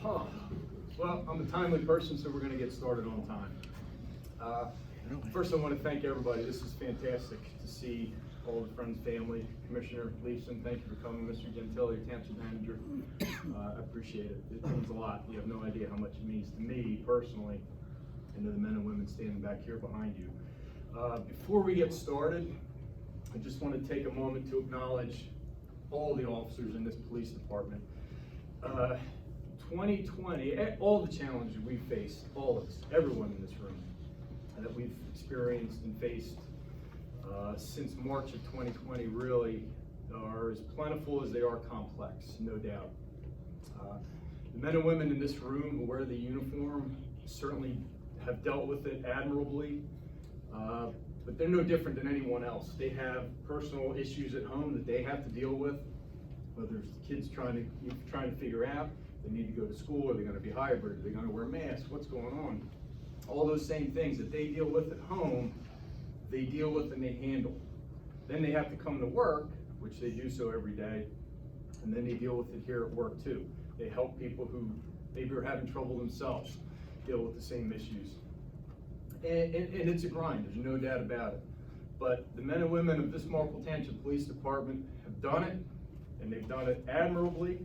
Well, I'm a timely person, so we're going to get started on time. First, I want to thank everybody. This is fantastic to see all the friends, family. Commissioner Leifson, thank you for coming. Mr. Gentile, your Township Manager, I appreciate it. It means a lot. You have no idea how much it means to me personally and to the men and women standing back here behind you. Before we get started, I just want to take a moment to acknowledge all the officers in this police department. 2020, all the challenges we faced, all of us, everyone in this room, that we've experienced and faced since March of 2020 really are as plentiful as they are complex, no doubt. The men and women in this room who wear the uniform certainly have dealt with it admirably, but they're no different than anyone else. They have personal issues at home that they have to deal with, whether it's the kids trying to figure out they need to go to school, are they going to be hybrid, are they going to wear masks, what's going on? All those same things that they deal with at home, they deal with and they handle. Then they have to come to work, which they do so every day, and then they deal with it here at work too. They help people who maybe are having trouble themselves deal with the same issues. And it's a grind, there's no doubt about it. But the men and women of this Marple Township Police Department have done it, and they've done it admirably,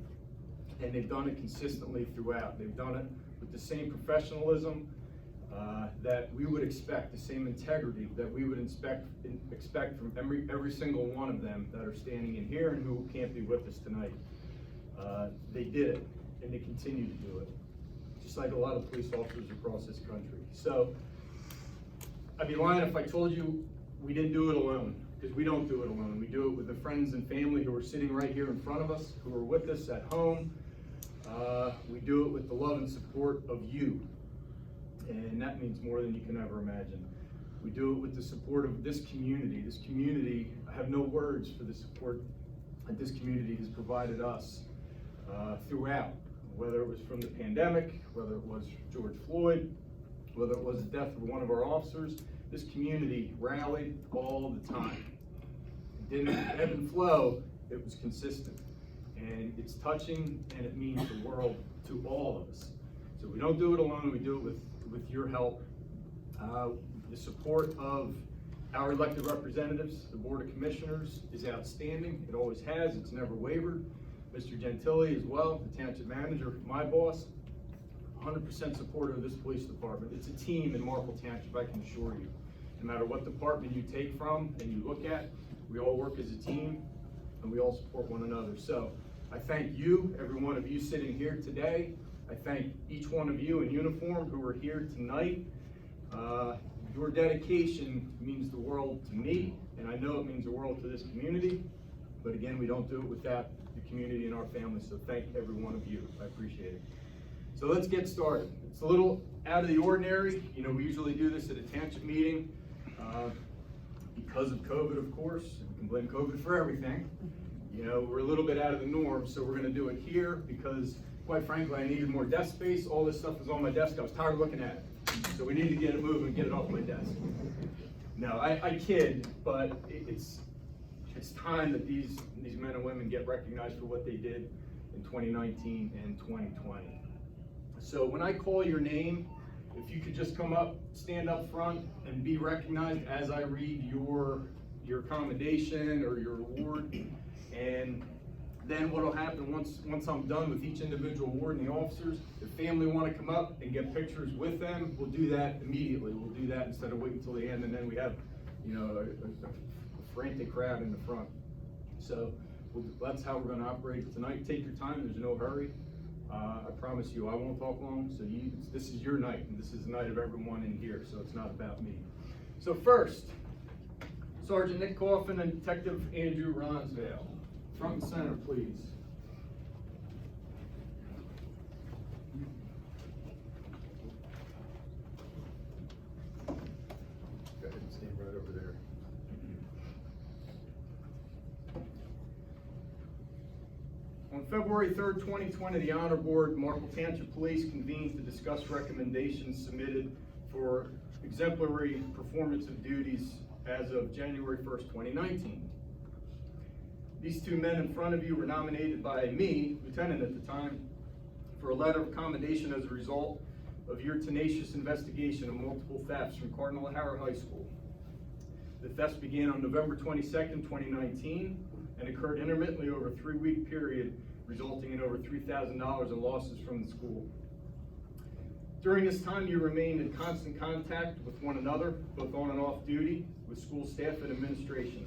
and they've done it consistently throughout. They've done it with the same professionalism that we would expect, the same integrity that we would expect from every single one of them that are standing in here and who can't be with us tonight. They did it, and they continue to do it, just like a lot of police officers across this country. So I'd be lying if I told you we didn't do it alone, because we don't do it alone. We do it with the friends and family who are sitting right here in front of us, who are with us at home. We do it with the love and support of you, and that means more than you can ever imagine. We do it with the support of this community. This community, I have no words for the support that this community has provided us throughout, whether it was from the pandemic, whether it was George Floyd, whether it was the death of one of our officers. This community rallied all the time. It didn't ebb and flow, it was consistent. And it's touching, and it means the world to all of us. So we don't do it alone, we do it with your help. The support of our elected representatives, the Board of Commissioners, is outstanding. It always has, it's never wavered. Mr. Gentile as well, the Township Manager, my boss, 100% supporter of this police department. It's a team in Marple Township, I can assure you. No matter what department you take from and you look at, we all work as a team and we all support one another. So I thank you, every one of you sitting here today. I thank each one of you in uniform who are here tonight. Your dedication means the world to me, and I know it means the world to this community. But again, we don't do it without the community and our family, so thank every one of you. I appreciate it. So let's get started. It's a little out of the ordinary. You know, we usually do this at a township meeting. Because of COVID, of course, we can blame COVID for everything. You know, we're a little bit out of the norm, so we're gonna do it here because, quite frankly, I needed more desk space. All this stuff was on my desk. I was tired of looking at it. So we need to get it moving and get it off my desk. No, I kid, but it's time that these men and women get recognized for what they did in 2019 and 2020. So when I call your name, if you could just come up, stand up front, and be recognized as I read your commendation or your award. And then what will happen once I'm done with each individual award and the officers, if family want to come up and get pictures with them, we'll do that immediately. We'll do that instead of waiting until the end, and then we have, you know, a frantic crowd in the front. So that's how we're going to operate tonight. Take your time. There's no hurry. I promise you, I won't talk long. So this is your night, and this is the night of everyone in here. So it's not about me. So first, Sergeant Nick Coffin and Detective Andrew Ronsvale. Front and center, please. Go ahead and stand right over there. On February 3rd, 2020, the Honor Board, Marple Township Police, convenes to discuss recommendations submitted for exemplary performance of duties as of January 1st, 2019. These two men in front of you were nominated by me, lieutenant at the time, for a letter of commendation as a result of your tenacious investigation of multiple thefts from Cardinal O'Hara High School. The thefts began on November 22nd, 2019, and occurred intermittently over a 3-week period, resulting in over $3,000 in losses from the school. During this time, you remained in constant contact with one another, both on and off duty, with school staff and administration.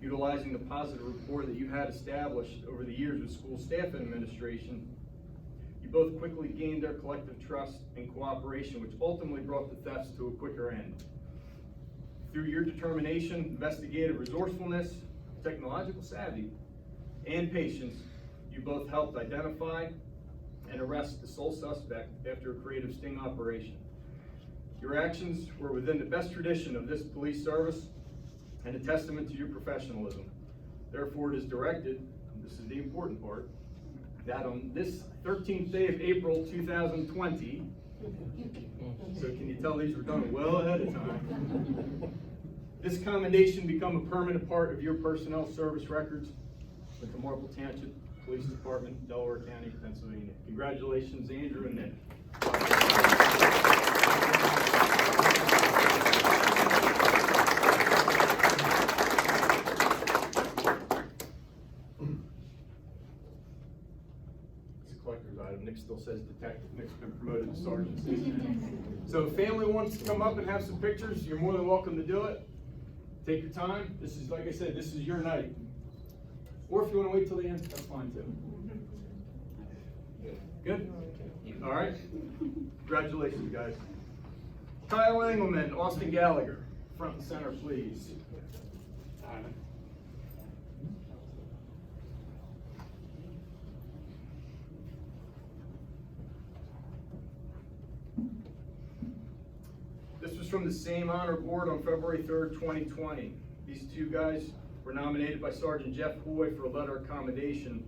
Utilizing the positive rapport that you had established over the years with school staff and administration, you both quickly gained their collective trust and cooperation, which ultimately brought the thefts to a quicker end. Through your determination, investigative resourcefulness, technological savvy, and patience, you both helped identify and arrest the sole suspect after a creative sting operation. Your actions were within the best tradition of this police service and a testament to your professionalism. Therefore, it is directed, and this is the important part, that on this 13th day of April 2020, so can you tell these were done well ahead of time, this commendation become a permanent part of your personnel service records with the Marple Township Police Department, Delaware County, Pennsylvania. Congratulations, Andrew and Nick. It's a collector's item. Nick still says detective. Nick's been promoted to sergeant since then. So if family wants to come up and have some pictures, you're more than welcome to do it. Take your time. This is, like I said, this is your night. Or if you want to wait till the end, that's fine too. Good? All right. Congratulations, guys. Kyle Engelman, Austin Gallagher, front and center, please. This was from the same honor board on February 3rd, 2020. These two guys were nominated by Sergeant Jeff Hoy for a letter of commendation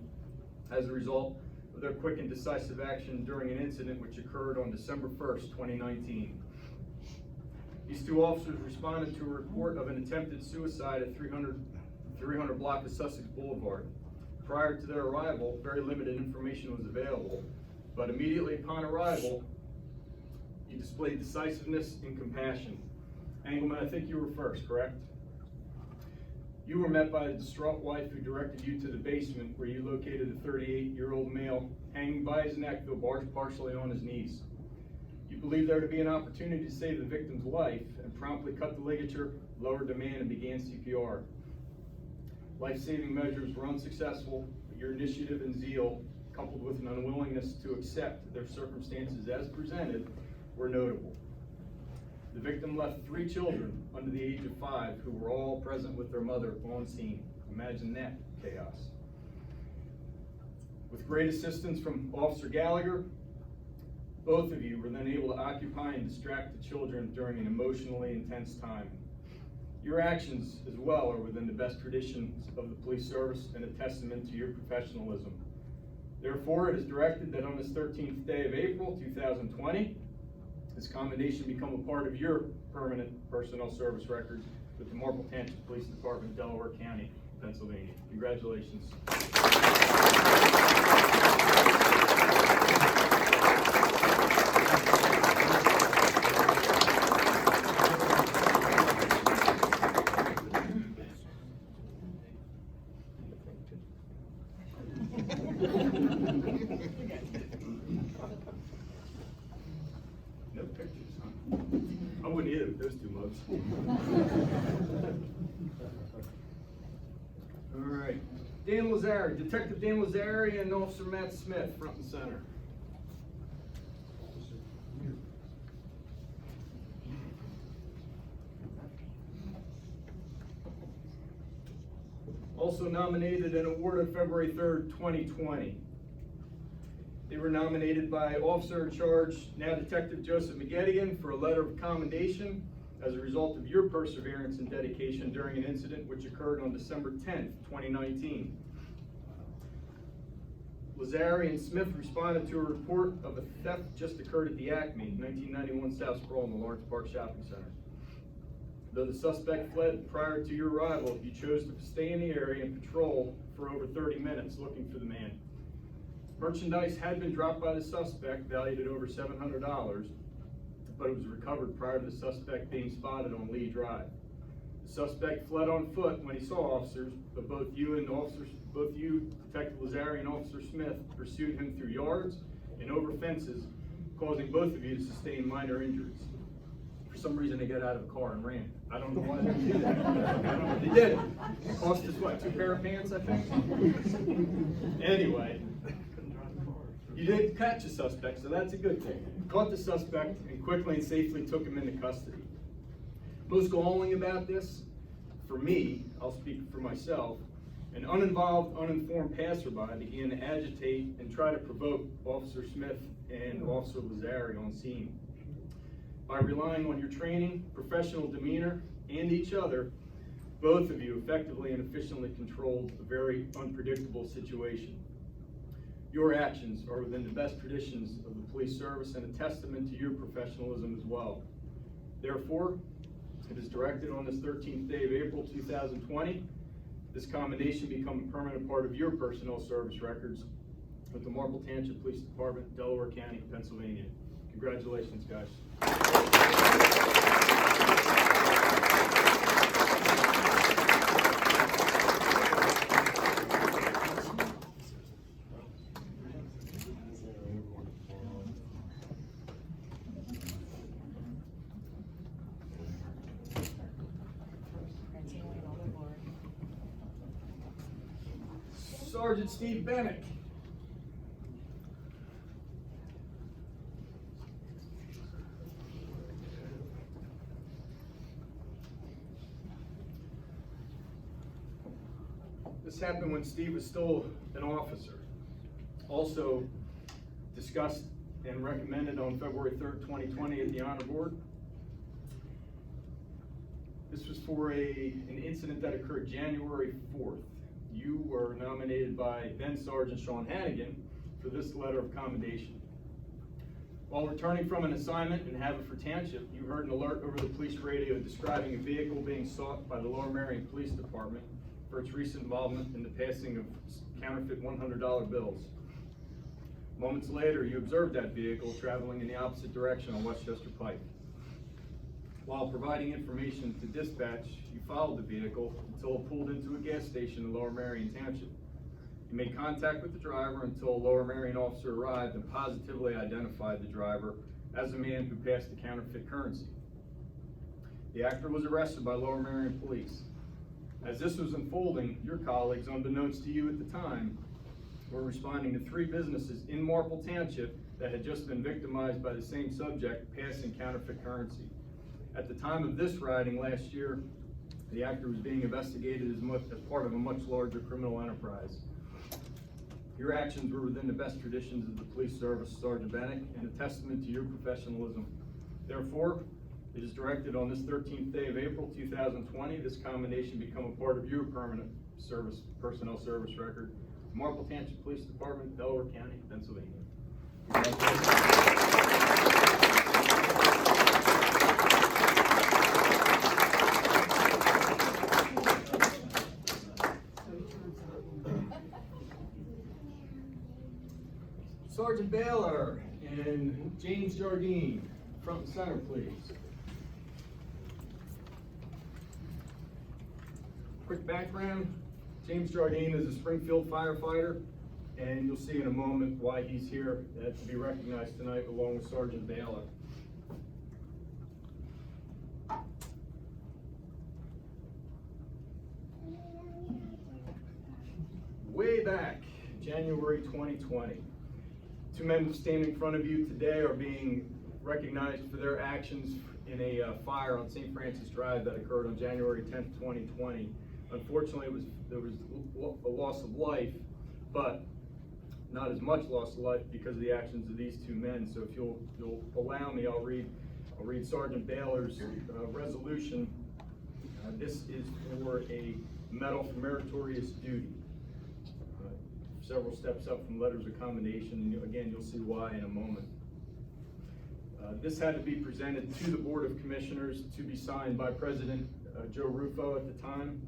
as a result of their quick and decisive action during an incident which occurred on December 1st, 2019. These two officers responded to a report of an attempted suicide at 300 block of Sussex Boulevard. Prior to their arrival, very limited information was available, but immediately upon arrival, you displayed decisiveness and compassion. Engelman, I think you were first, correct? You were met by a distraught wife who directed you to the basement where you located a 38-year-old male hanging by his neck, though partially on his knees. You believed there to be an opportunity to save the victim's life and promptly cut the ligature, lowered the man, and began CPR. Life-saving measures were unsuccessful, but your initiative and zeal, coupled with an unwillingness to accept their circumstances as presented, were notable. The victim left 3 children under the age of 5 who were all present with their mother on scene. Imagine that chaos. With great assistance from Officer Gallagher, both of you were then able to occupy and distract the children during an emotionally intense time. Your actions as well are within the best traditions of the police service and a testament to your professionalism. Therefore, it is directed that on this 13th day of April 2020, this commendation become a part of your permanent personnel service records with the Marple Township Police Department, Delaware County, Pennsylvania. Congratulations. No pictures, huh? I wouldn't either with those 2 mugs. All right. Dan Lazari, Detective Dan Lazari and Officer Matt Smith, front and center. Also nominated and awarded February 3rd, 2020. They were nominated by Officer in Charge, now Detective Joseph McGettigan, for a letter of commendation as a result of your perseverance and dedication during an incident which occurred on December 10th, 2019. Lazari and Smith responded to a report of a theft just occurred at the Acme, 1991 South Sproul in the Lawrence Park Shopping Center. Though the suspect fled prior to your arrival, you chose to stay in the area and patrol for over 30 minutes looking for the man. Merchandise had been dropped by the suspect, valued at over $700, but it was recovered prior to the suspect being spotted on Lee Drive. The suspect fled on foot when he saw officers, but both you, Detective Lazari and Officer Smith, pursued him through yards and over fences, causing both of you to sustain minor injuries. For some reason, they got out of the car and ran. I don't know why they did that. I don't know what they did. It cost us, what, 2 pair of pants, I think? Anyway, you did catch a suspect, so that's a good thing. You caught the suspect and quickly and safely took him into custody. Most galling about this, for me, I'll speak for myself, an uninvolved, uninformed passerby began to agitate and try to provoke Officer Smith and Officer Lazari on scene. By relying on your training, professional demeanor, and each other, both of you effectively and efficiently controlled a very unpredictable situation. Your actions are within the best traditions of the police service and a testament to your professionalism as well. Therefore, it is directed on this 13th day of April 2020, this commendation become a permanent part of your personnel service records with the Marple Township Police Department, Delaware County, Pennsylvania. Congratulations, guys. Sergeant Steve Bannock. This happened when Steve was still an officer. Also discussed and recommended on February 3rd, 2020 at the Honor Board. This was for an incident that occurred January 4th. You were nominated by then Sergeant Sean Hannigan for this letter of commendation. While returning from an assignment in Haverford Township, you heard an alert over the police radio describing a vehicle being sought by the Lower Merion Police Department for its recent involvement in the passing of counterfeit $100 bills. Moments later, you observed that vehicle traveling in the opposite direction on Westchester Pike. While providing information to dispatch, you followed the vehicle until it pulled into a gas station in Lower Merion Township. You made contact with the driver until a Lower Merion officer arrived and positively identified the driver as the man who passed the counterfeit currency. The actor was arrested by Lower Merion Police. As this was unfolding, your colleagues, unbeknownst to you at the time, were responding to 3 businesses in Marple Township that had just been victimized by the same subject passing counterfeit currency. At the time of this rioting last year, the actor was being investigated as part of a much larger criminal enterprise. Your actions were within the best traditions of the police service, Sergeant Bannock, and a testament to your professionalism. Therefore, it is directed on this 13th day of April 2020, this commendation become a part of your permanent service, personnel service record, Marple Township Police Department, Delaware County, Pennsylvania. Sergeant Baylor and James Jardine, front and center, please. Quick background, James Jardine is a Springfield firefighter, and you'll see in a moment why he's here to be recognized tonight along with Sergeant Baylor. Way back, January 2020. 2 men standing in front of you today are being recognized for their actions in a fire on St. Francis Drive that occurred on January 10th, 2020. Unfortunately, there was a loss of life, but not as much loss of life because of the actions of these 2 men. So if you'll allow me, I'll read Sergeant Baylor's resolution. This is for a medal for meritorious duty. Several steps up from letters of commendation, and again, you'll see why in a moment. This had to be presented to the Board of Commissioners to be signed by President Joe Rufo at the time,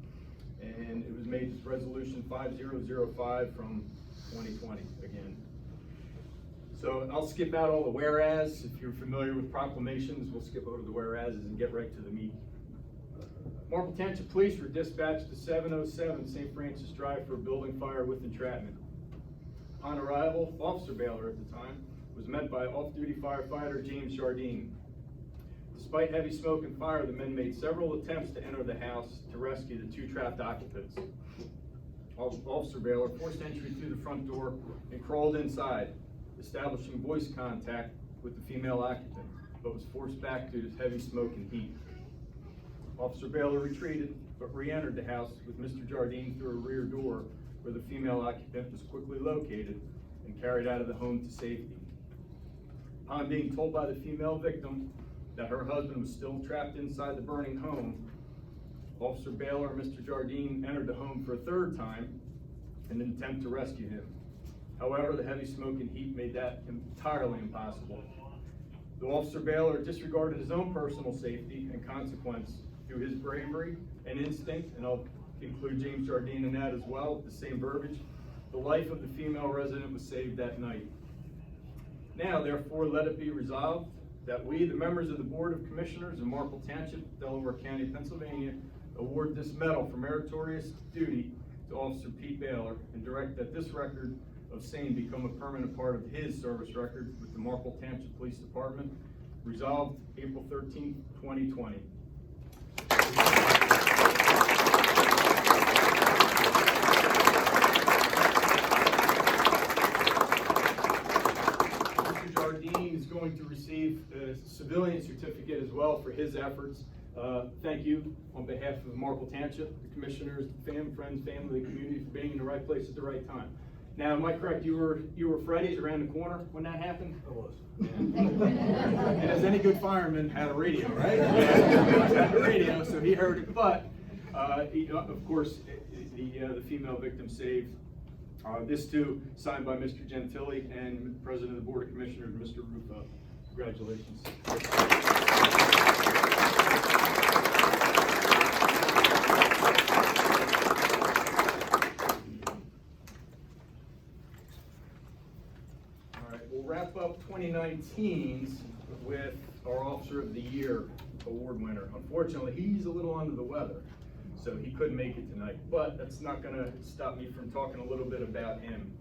and it was made as Resolution 5005 from 2020 again. So I'll skip out all the whereas. If you're familiar with proclamations, we'll skip over the whereases and get right to the meat. Marple Township Police were dispatched to 707 St. Francis Drive for a building fire with entrapment. On arrival, Officer Baylor at the time was met by off-duty firefighter James Jardine. Despite heavy smoke and fire, the men made several attempts to enter the house to rescue the two trapped occupants. Officer Baylor forced entry through the front door and crawled inside, establishing voice contact with the female occupant, but was forced back due to heavy smoke and heat. Officer Baylor retreated, but re-entered the house with Mr. Jardine through a rear door, where the female occupant was quickly located and carried out of the home to safety. Upon being told by the female victim that her husband was still trapped inside the burning home, Officer Baylor and Mr. Jardine entered the home for a third time in an attempt to rescue him. However, the heavy smoke and heat made that entirely impossible. The Officer Baylor disregarded his own personal safety and consequence through his bravery and instinct, and I'll include James Jardine in that as well, with the same verbiage. The life of the female resident was saved that night. Now, therefore, let it be resolved that we, the members of the Board of Commissioners of Marple Township, Delaware County, Pennsylvania, award this medal for meritorious duty to Officer Pete Baylor and direct that this record of same become a permanent part of his service record with the Marple Township Police Department. Resolved April 13, 2020. Mr. Jardine is going to receive a civilian certificate as well for his efforts. Thank you on behalf of Marple Township, the commissioners, friends, family, the community for being in the right place at the right time. Now, am I correct? You were Freddy's around the corner when that happened? I was. Yeah. And as any good fireman, had a radio, right? Yeah, had a radio, so he heard it. But of course, the female victim saved. This too, signed by Mr. Gentili and President of the Board of Commissioners, Mr. Rufo. Congratulations. We'll wrap up 2019 with our Officer of the Year award winner. Unfortunately, he's a little under the weather, so he couldn't make it tonight, but that's not going to stop me from talking a little bit about him.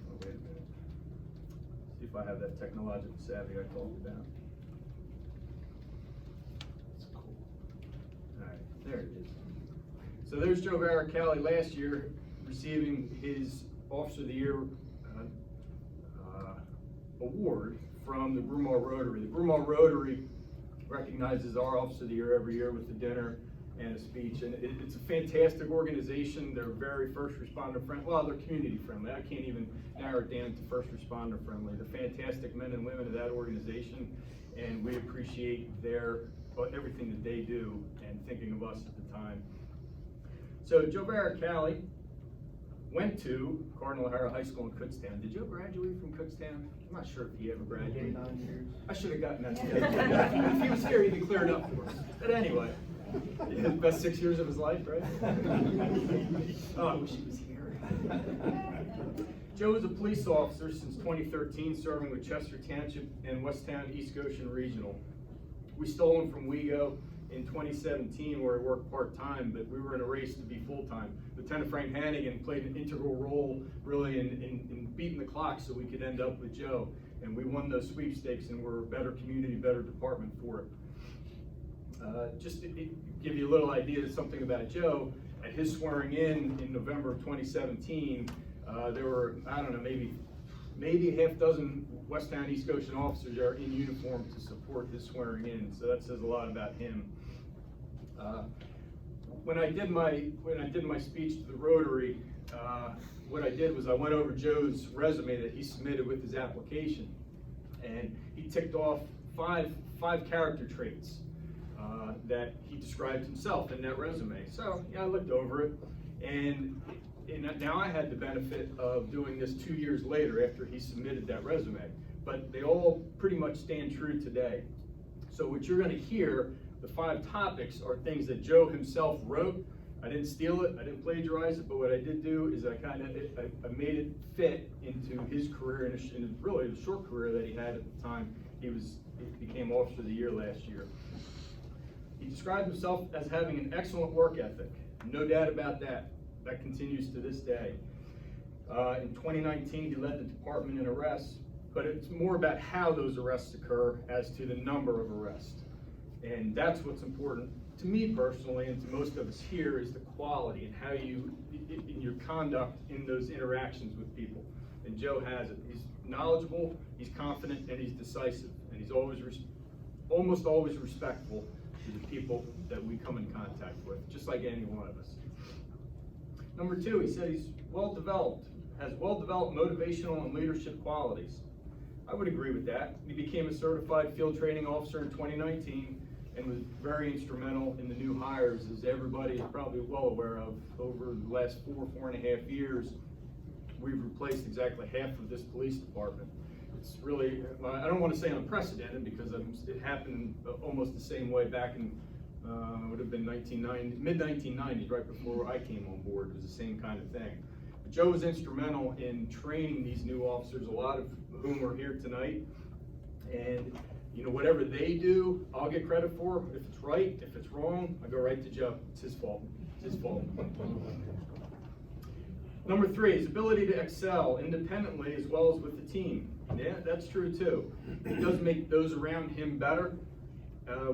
Oh, wait a minute. See if I have that technological savvy I talked about. That's cool. All right, there it is. So there's Jovaria Cali last year receiving his Officer of the Year award from the Broomall Rotary. The Broomall Rotary recognizes our Officer of the Year every year with a dinner and a speech, and it's a fantastic organization. They're very first responder friendly. Well, they're community friendly. I can't even narrow it down to first responder friendly. The fantastic men and women of that organization, and we appreciate everything that they do and thinking of us at the time. So Jovaria Cali went to Cardinal O'Hara High School in Kutztown. Did Joe graduate from Kutztown? I'm not sure if he ever graduated. 9 years. I should have gotten that together. If he was here, he could clear it up for us. But anyway, the best 6 years of his life, right? Oh, I wish he was here. Joe was a police officer since 2013, serving with Chester Township and Westtown East Goshen Regional. We stole him from WeGo in 2017, where he worked part-time, but we were in a race to be full-time. Lieutenant Frank Hannigan played an integral role really in beating the clock so we could end up with Joe. And we won those sweepstakes, and we're a better community, better department for it. Just to give you a little idea, something about Joe, at his swearing in November of 2017, there were, I don't know, maybe a half dozen Westtown East Goshen officers there in uniform to support his swearing in, so that says a lot about him. When I did my speech to the Rotary, what I did was I went over Joe's resume that he submitted with his application, and he ticked off five character traits that he described himself in that resume. So yeah, I looked over it, and now I had the benefit of doing this 2 years later after he submitted that resume, but they all pretty much stand true today. So what you're going to hear, the 5 topics, are things that Joe himself wrote. I didn't steal it, I didn't plagiarize it, but what I did do is I made it fit into his career, in really the short career that he had at the time. He became Officer of the Year last year. He described himself as having an excellent work ethic. No doubt about that. That continues to this day. In 2019, he led the department in arrests, but it's more about how those arrests occur as to the number of arrests. And that's what's important to me personally, and to most of us here, is the quality and how you, in your conduct in those interactions with people. And Joe has it. He's knowledgeable, he's confident, and he's decisive. And he's almost always respectful to the people that we come in contact with, just like any one of us. Number 2, he said he's well-developed, has well-developed motivational and leadership qualities. I would agree with that. He became a certified field training officer in 2019 and was very instrumental in the new hires, as everybody is probably well aware of. Over the last 4.5 years, we've replaced exactly half of this police department. It's really, I don't want to say unprecedented, because it happened almost the same way back in, would have been mid-1990s, right before I came on board. It was the same kind of thing. But Joe was instrumental in training these new officers, a lot of whom are here tonight. And you know, whatever they do, I'll get credit for. If it's right, if it's wrong, I go right to Joe. It's his fault. It's his fault. Number 3, his ability to excel independently as well as with the team. Yeah, that's true too. He does make those around him better,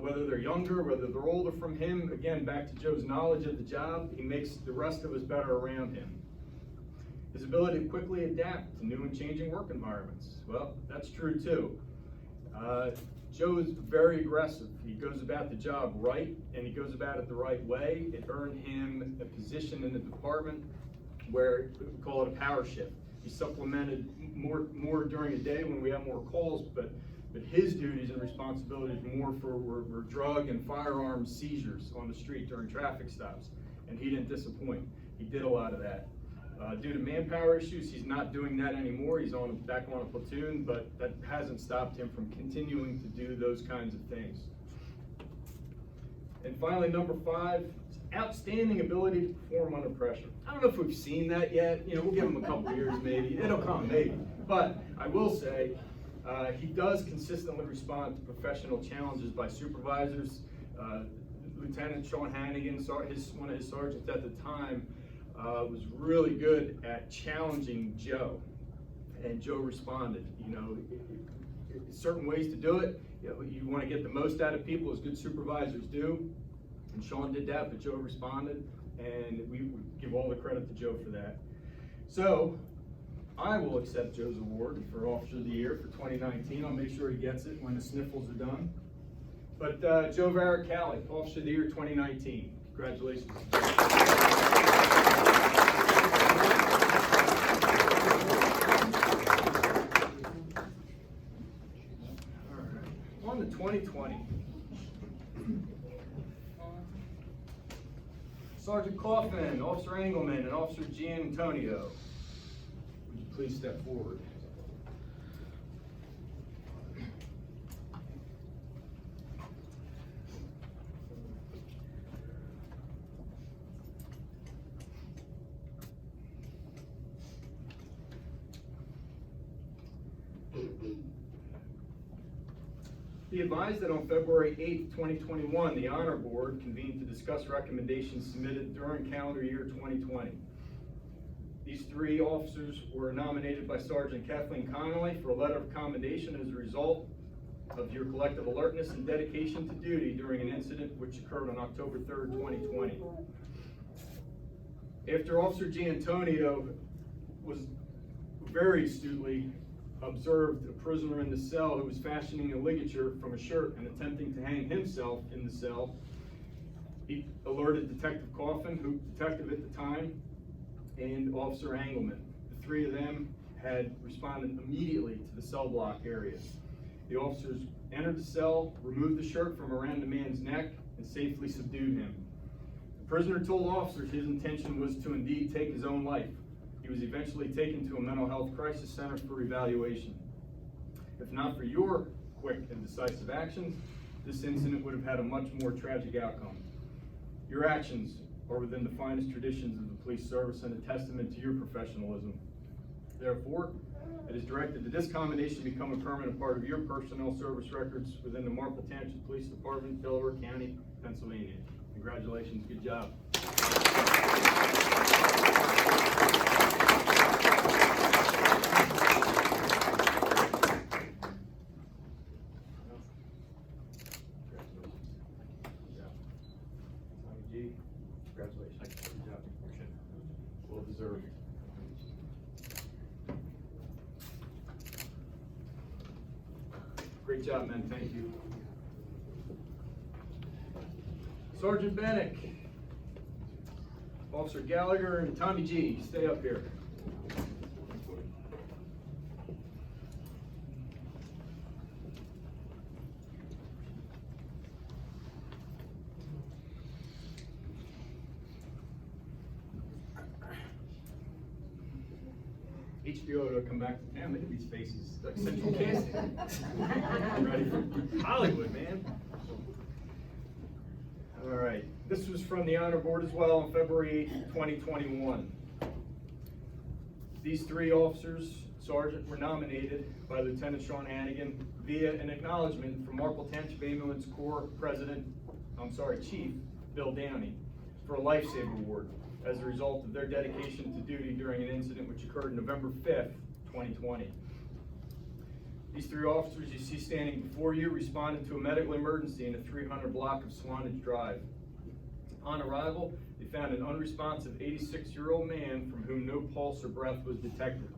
whether they're younger, whether they're older from him. Again, back to Joe's knowledge of the job, he makes the rest of us better around him. His ability to quickly adapt to new and changing work environments. Well, that's true too. Joe is very aggressive. He goes about the job right, and he goes about it the right way. It earned him a position in the department where we call it a power shift. He supplemented more during the day when we have more calls, but his duties and responsibilities were drug and firearm seizures on the street during traffic stops, and he didn't disappoint. He did a lot of that. Due to manpower issues, he's not doing that anymore. He's back on a platoon, but that hasn't stopped him from continuing to do those kinds of things. And finally, number 5, outstanding ability to perform under pressure. I don't know if we've seen that yet. You know, we'll give him a couple of years maybe. It'll come, maybe. But I will say, he does consistently respond to professional challenges by supervisors. Lieutenant Sean Hannigan, one of his sergeants at the time, was really good at challenging Joe, and Joe responded. You know, certain ways to do it. You want to get the most out of people, as good supervisors do, and Sean did that, but Joe responded, and we give all the credit to Joe for that. So I will accept Joe's award for Officer of the Year for 2019. I'll make sure he gets it when the sniffles are done. But Jovaria Cali, Officer of the Year 2019. Congratulations. On to 2020. Sergeant Coffin, Officer Engelman, and Officer Gianantonio. Would you please step forward? Be advised that on February 8th, 2021, the Honor Board convened to discuss recommendations submitted during calendar year 2020. These 3 officers were nominated by Sergeant Kathleen Connolly for a letter of commendation as a result of your collective alertness and dedication to duty during an incident which occurred on October 3rd, 2020. After Officer Gianantonio was very astutely observed a prisoner in the cell who was fashioning a ligature from a shirt and attempting to hang himself in the cell, he alerted Detective Coffin, detective at the time, and Officer Engelman. The 3 of them had responded immediately to the cell block area. The officers entered the cell, removed the shirt from around the man's neck, and safely subdued him. The prisoner told officers his intention was to indeed take his own life. He was eventually taken to a mental health crisis center for evaluation. If not for your quick and decisive actions, this incident would have had a much more tragic outcome. Your actions are within the finest traditions of the police service and a testament to your professionalism. Therefore, it is directed that this commendation become a permanent part of your personnel service records within the Marple Township Police Department, Delaware County, Pennsylvania. Congratulations, good job. Congratulations. Good job. Well deserved. Great job, man. Thank you. Sergeant Bannock, Officer Gallagher, and Tommy G, stay up here. HBO to come back to town. Look at these faces, like central casting. I'm ready for Hollywood, man. All right, this was from the Honor Board as well on February 8th, 2021. These three officers, Sergeant, were nominated by Lieutenant Sean Hannigan via an acknowledgement from Marple Township Ambulance Corps Chief Bill Downey for a Lifesaver Award as a result of their dedication to duty during an incident which occurred November 5th, 2020. These three officers you see standing before you responded to a medical emergency in a 300 block of Swanage Drive. On arrival, they found an unresponsive 86-year-old man from whom no pulse or breath was detected.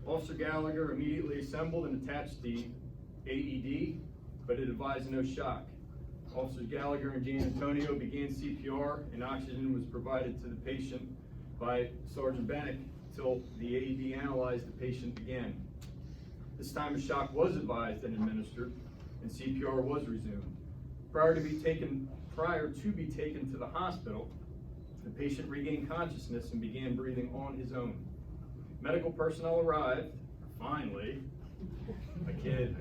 Officer Gallagher immediately assembled and attached the AED, but it advised no shock. Officers Gallagher and Jan Antonio began CPR, and oxygen was provided to the patient by Sergeant Bannock until the AED analyzed the patient again. This time a shock was advised and administered, and CPR was resumed. Prior to be taken to the hospital, the patient regained consciousness and began breathing on his own. Medical personnel arrived, finally. I kid.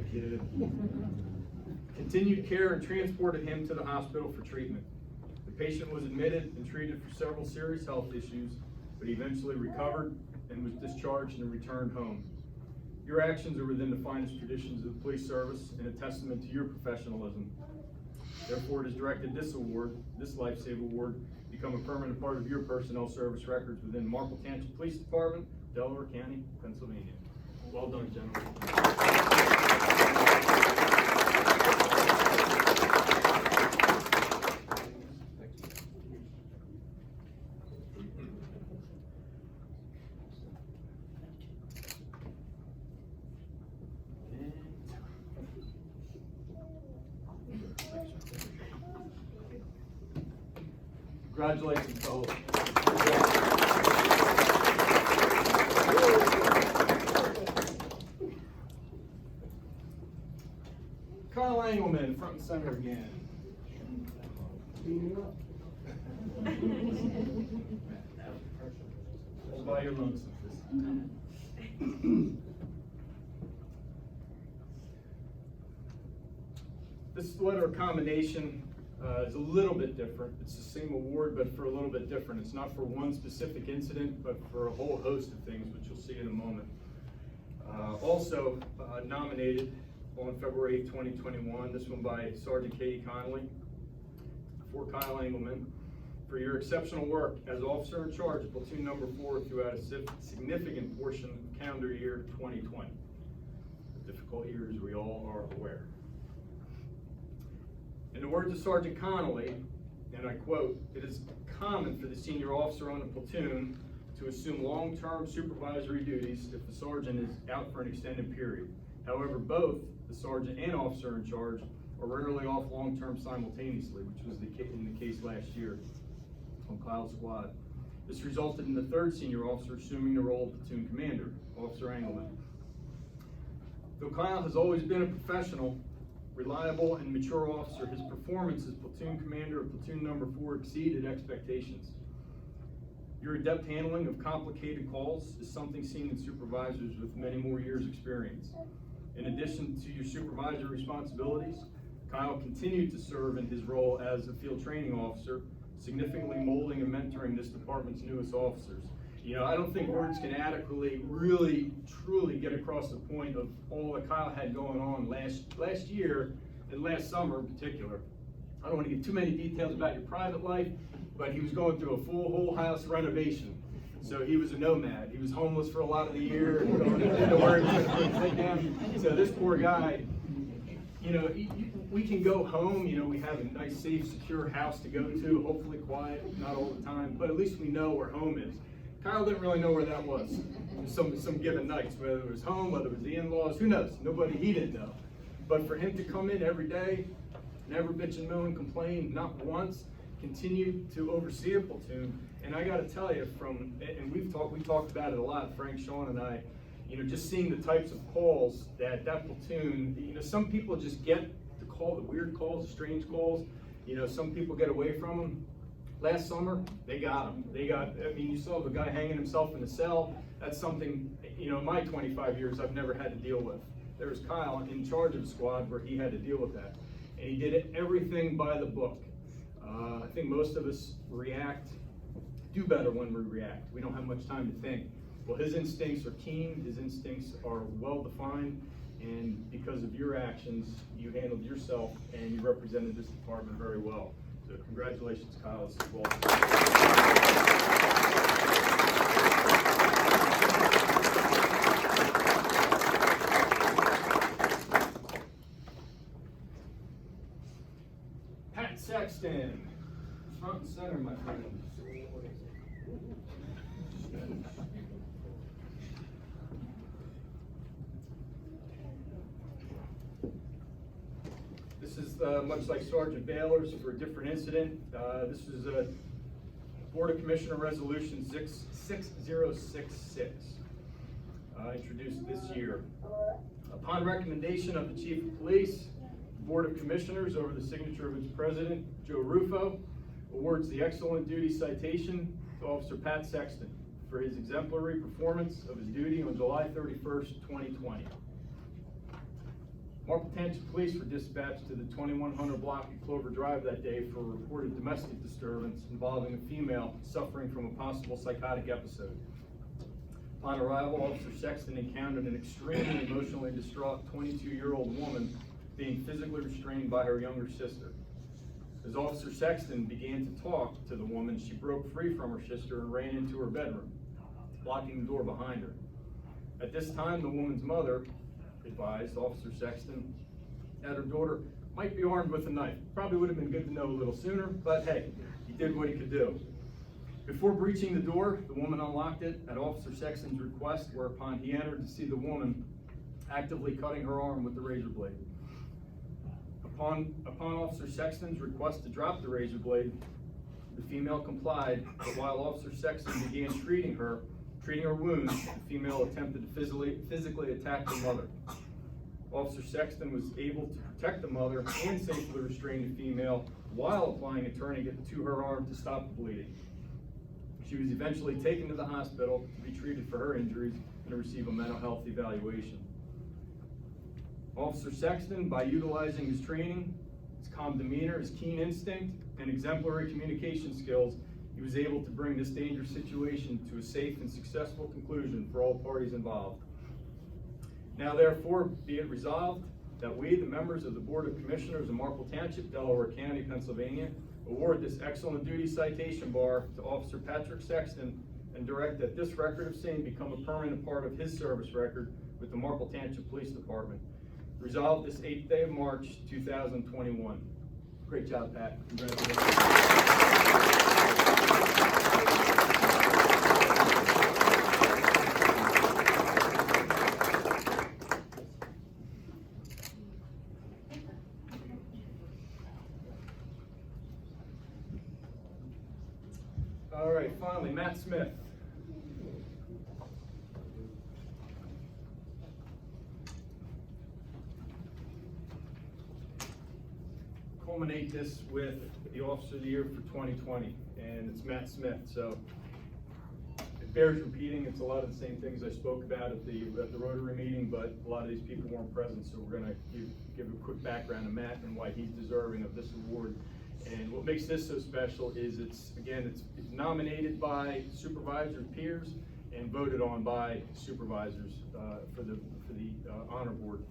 Continued care and transported him to the hospital for treatment. The patient was admitted and treated for several serious health issues, but eventually recovered and was discharged and returned home. Your actions are within the finest traditions of the police service and a testament to your professionalism. Therefore, it is directed this award, this Lifesaver Award, become a permanent part of your personnel service records within Marple Township Police Department, Delaware County, Pennsylvania. Well done, gentlemen. Congratulations, fellas. Kyle Engelman, front and center again. Hold by your lonesome. This letter of commendation is a little bit different. It's the same award, but for a little bit different. It's not for one specific incident, but for a whole host of things, which you'll see in a moment. Also nominated on February 8, 2021, this one by Sergeant Katie Connolly for Kyle Engelman, for your exceptional work as officer in charge of platoon number 4 throughout a significant portion of calendar year 2020. A difficult year, as we all are aware. In the words of Sergeant Connolly, and I quote, "It is common for the senior officer on the platoon to assume long-term supervisory duties if the sergeant is out for an extended period. However, both the sergeant and officer in charge are rarely off long-term simultaneously, which was in the case last year on Kyle's squad. This resulted in the third senior officer assuming the role of platoon commander, Officer Engelman. Though Kyle has always been a professional, reliable, and mature officer, his performance as platoon commander of platoon number 4 exceeded expectations. Your adept handling of complicated calls is something seen in supervisors with many more years' experience. In addition to your supervisory responsibilities, Kyle continued to serve in his role as a field training officer significantly molding and mentoring this department's newest officers. You know, I don't think words can adequately, really, truly get across the point of all that Kyle had going on last year and last summer in particular. I don't want to give too many details about your private life, but he was going through a full whole house renovation. So he was a nomad. He was homeless for a lot of the year and going to work. So this poor guy, you know, we can go home, you know, we have a nice, safe, secure house to go to, hopefully quiet, not all the time, but at least we know where home is. Kyle didn't really know where that was. Some given nights, whether it was home, whether it was the in-laws, who knows? He didn't know. But for him to come in every day, never bitch and moan, complain, not once, continue to oversee a platoon. And I got to tell you, and we talked about it a lot, Frank, Sean, and I. You know, just seeing the types of calls that platoon. You know, some people just get the call, the weird calls, the strange calls. You know, some people get away from them. Last summer, they got him. I mean, you saw the guy hanging himself in a cell. That's something, you know, in my 25 years, I've never had to deal with. There was Kyle in charge of a squad where he had to deal with that. And he did everything by the book. I think most of us do better when we react. We don't have much time to think. Well, his instincts are keen, his instincts are well-defined, and because of your actions, you handled yourself and you represented this department very well. So congratulations, Kyle. This is well. Pat Sexton, front and center, my friend. This is much like Sergeant Baylor's for a different incident. This is a Board of Commissioner Resolution 6066, introduced this year. Upon recommendation of the Chief of Police, the Board of Commissioners, over the signature of its President, Joe Rufo, awards the Excellent Duty Citation to Officer Pat Sexton for his exemplary performance of his duty on July 31st, 2020. Marple Township Police were dispatched to the 2100 block of Clover Drive that day for a reported domestic disturbance involving a female suffering from a possible psychotic episode. Upon arrival, Officer Sexton encountered an extremely emotionally distraught 22-year-old woman being physically restrained by her younger sister. As Officer Sexton began to talk to the woman, she broke free from her sister and ran into her bedroom, locking the door behind her. At this time, the woman's mother advised Officer Sexton that her daughter might be armed with a knife. Probably would have been good to know a little sooner, but hey, he did what he could do. Before breaching the door, the woman unlocked it at Officer Sexton's request, whereupon he entered to see the woman actively cutting her arm with the razor blade. Upon Officer Sexton's request to drop the razor blade, the female complied, but while Officer Sexton began treating her wounds, the female attempted to physically attack the mother. Officer Sexton was able to protect the mother and safely restrain the female while applying a tourniquet to her arm to stop the bleeding. She was eventually taken to the hospital to be treated for her injuries and to receive a mental health evaluation. Officer Sexton, by utilizing his training, his calm demeanor, his keen instinct, and exemplary communication skills, he was able to bring this dangerous situation to a safe and successful conclusion for all parties involved. Now therefore, be it resolved that we, the members of the Board of Commissioners of Marple Township, Delaware County, Pennsylvania, award this excellent duty citation bar to Officer Patrick Sexton and direct that this record of same become a permanent part of his service record with the Marple Township Police Department. Resolved this 8th day of March, 2021. Great job, Pat. Congratulations. All right, finally, Matt Smith. Culminate this with the Officer of the Year for 2020, and it's Matt Smith. So it bears repeating. It's a lot of the same things I spoke about at the Rotary meeting, but a lot of these people weren't present, so we're going to give a quick background to Matt and why he's deserving of this award. And what makes this so special is it's nominated by supervisors, peers, and voted on by supervisors for the honor board.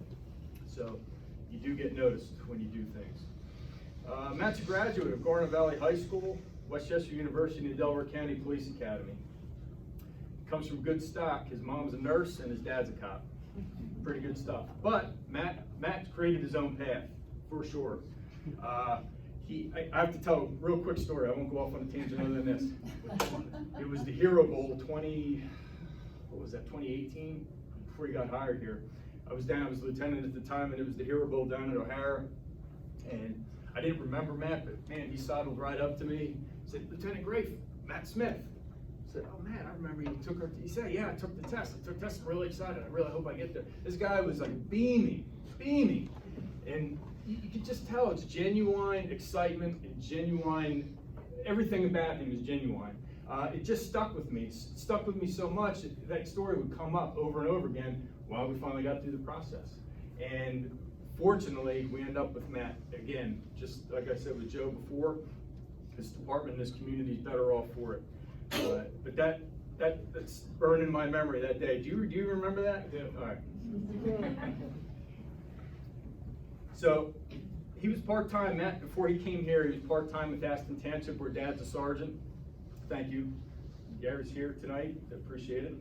So you do get noticed when you do things. Matt's a graduate of Garnet Valley High School, Westchester University, and Delaware County Police Academy. Comes from good stock. His mom's a nurse and his dad's a cop. Pretty good stuff. But Matt created his own path, for sure. I have to tell a real quick story. I won't go off on a tangent other than this. It was the Hero Bowl 2018, before he got hired here. I was lieutenant at the time, and it was the Hero Bowl down at O'Hara. And I didn't remember Matt, but man, he sidled right up to me, said, "Lieutenant Grafe, Matt Smith." I said, "Oh man, I remember you took her." He said, "Yeah, I took the test. I took the test. I'm really excited. I really hope I get there." This guy was like beaming, and you could just tell it's genuine excitement and genuine. Everything about him is genuine. It just stuck with me. It stuck with me so much that story would come up over and over again while we finally got through the process. And fortunately, we end up with Matt again. Just like I said with Joe before, this department, this community is better off for it. But that's burned in my memory that day. Do you remember that? Yeah. All right. So he was part-time, Matt, before he came here, he was part-time with Aston Township, where Dad's a sergeant. Thank you. Gary's here tonight, appreciate it.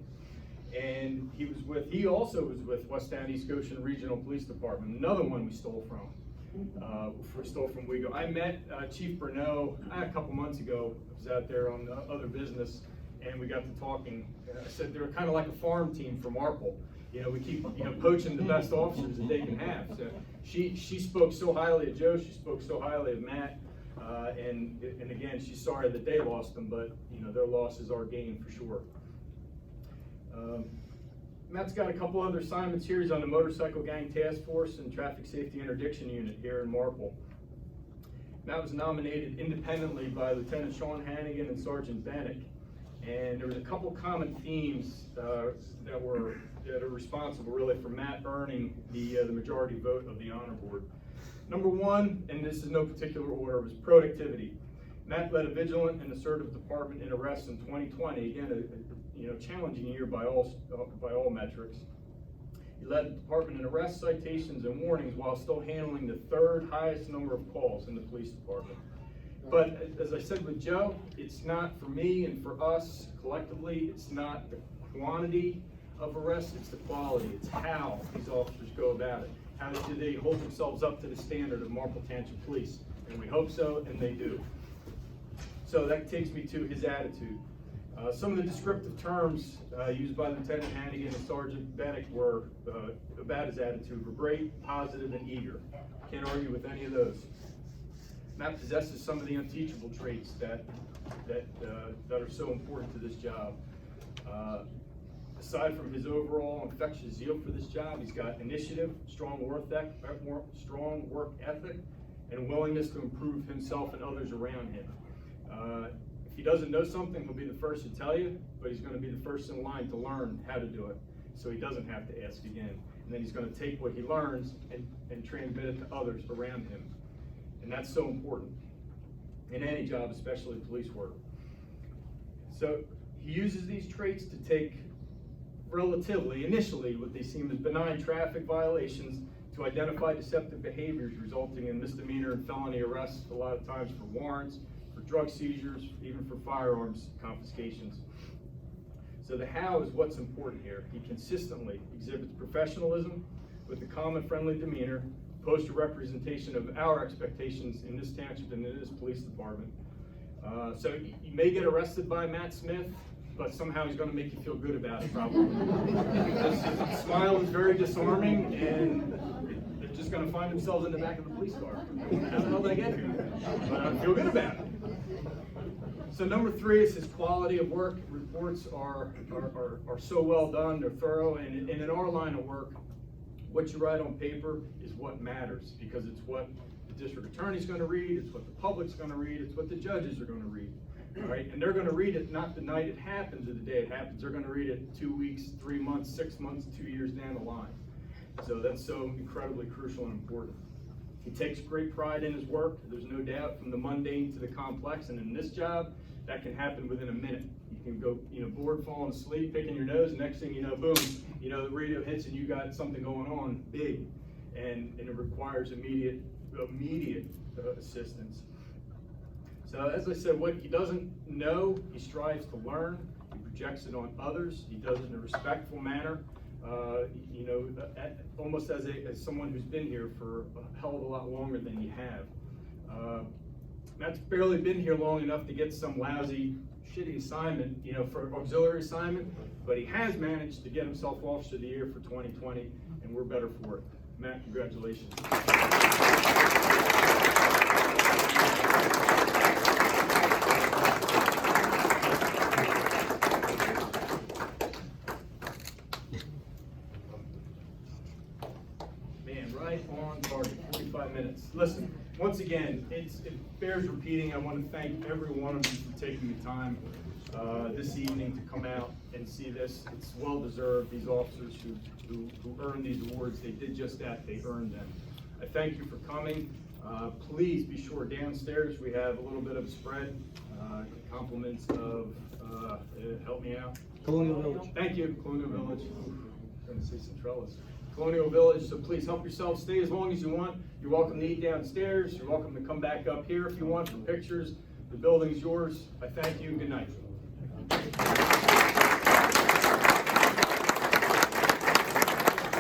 And he also was with West Town East Goshen Regional Police Department, another one we stole from. WEGO. I met Chief Bruneau a couple months ago. I was out there on other business, and we got to talking. I said they were kind of like a farm team from Marple. You know, we keep poaching the best officers that they can have. So she spoke so highly of Joe. She spoke so highly of Matt. And again, she's sorry that they lost them, but their loss is our gain for sure. Matt's got a couple other assignments here. He's on the Motorcycle Gang Task Force and Traffic Safety Interdiction Unit here in Marple. Matt was nominated independently by Lieutenant Sean Hannigan and Sergeant Bannock, and there was a couple common themes that are responsible really for Matt earning the majority vote of the honor board. Number one, and this is no particular order, was productivity. Matt led a vigilant and assertive department in arrests in 2020. Again, a challenging year by all metrics. He led the department in arrests, citations, and warnings while still handling the third highest number of calls in the police department. But as I said with Joe, it's not for me and for us collectively, it's not the quantity of arrests, it's the quality. It's how these officers go about it. How do they hold themselves up to the standard of Marple Township Police? And we hope so, and they do. So that takes me to his attitude. Some of the descriptive terms used by Lieutenant Hannigan and Sergeant Bannock were about his attitude were great, positive, and eager. Can't argue with any of those. Matt possesses some of the unteachable traits that are so important to this job. Aside from his overall infectious zeal for this job, he's got initiative, strong work ethic, and a willingness to improve himself and others around him. If he doesn't know something, he'll be the first to tell you, but he's going to be the first in line to learn how to do it, so he doesn't have to ask again. And then he's going to take what he learns and transmit it to others around him. And that's so important in any job, especially police work. So he uses these traits to take initially, what they seem as benign traffic violations to identify deceptive behaviors resulting in misdemeanor and felony arrests, a lot of times for warrants, for drug seizures, even for firearms confiscations. So the how is what's important here. He consistently exhibits professionalism with a calm and friendly demeanor, poster representation of our expectations in this township and in this police department. So you may get arrested by Matt Smith, but somehow he's going to make you feel good about it, probably. His smile is very disarming, and they're just going to find themselves in the back of the police car. How the hell did I get here? But I feel good about it. So number three is his quality of work. Reports are so well done, they're thorough, and in our line of work, what you write on paper is what matters, because it's what the district attorney's going to read, it's what the public's going to read, it's what the judges are going to read. All right, and they're going to read it not the night it happens or the day it happens. They're going to read it 2 weeks, 3 months, 6 months, 2 years down the line. So that's so incredibly crucial and important. He takes great pride in his work. There's no doubt, from the mundane to the complex. And in this job, that can happen within a minute. You can go, bored, falling asleep, picking your nose, and next thing you know, boom, the radio hits and you got something going on big, and it requires immediate assistance. So as I said, what he doesn't know, he strives to learn. He projects it on others. He does it in a respectful manner. Almost as someone who's been here for a hell of a lot longer than you have. Matt's barely been here long enough to get some lousy, shitty assignment, for auxiliary assignment, but he has managed to get himself Officer of the Year for 2020, and we're better for it. Matt, congratulations. Right on target, 45 minutes. Listen, once again, it bears repeating. I want to thank every one of you for taking the time this evening to come out and see this. It's well deserved. These officers who earned these awards, they did just that. They earned them. I thank you for coming. Please be sure downstairs we have a little bit of a spread. Compliments of, help me out. Colonial Village. Thank you, Colonial Village. I'm going to say Centrellis. Colonial Village, so please help yourself, stay as long as you want. You're welcome to eat downstairs. You're welcome to come back up here if you want for pictures. The building's yours. I thank you. Good night.